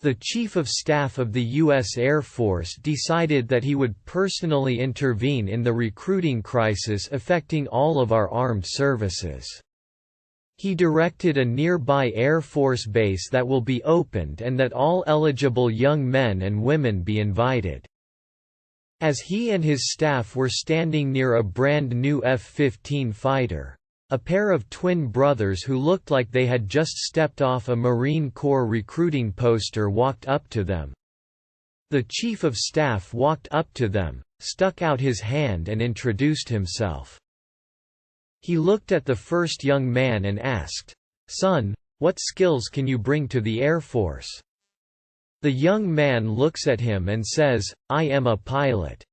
The Chief of Staff of the U.S. Air Force decided that he would personally intervene in the recruiting crisis affecting all of our armed services. He directed a nearby Air Force base that will be opened and that all eligible young men and women be invited. As he and his staff were standing near a brand new F-15 fighter, a pair of twin brothers who looked like they had just stepped off a Marine Corps recruiting poster walked up to them. The Chief of Staff walked up to them, stuck out his hand and introduced himself. He looked at the first young man and asked, "Son, what skills can you bring to the Air Force?" The young man looks at him and says, "I am a pilot."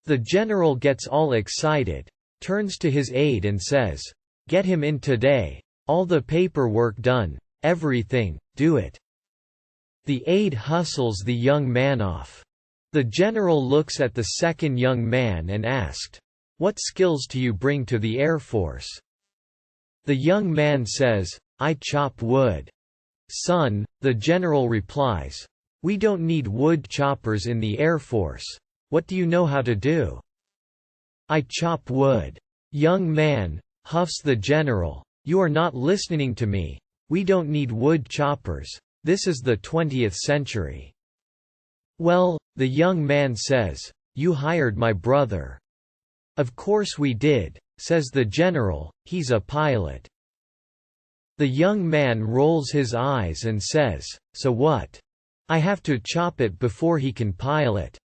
The general gets all excited, turns to his aide and says, "Get him in today. All the paperwork done, everything, do it." The aide hustles the young man off. The general looks at the second young man and asked, "What skills do you bring to the Air Force?" The young man says, "I chop wood." "Son," the general replies, "we don't need wood choppers in the Air Force. What do you know how to do?" "I chop wood." "Young man," huffs the general, "you are not listening to me. We don't need wood choppers. This is the 20th century." "Well," the young man says, "you hired my brother." "Of course we did," says the general, "he's a pilot." The young man rolls his eyes and says, "So what? I have to chop it before he can pilot."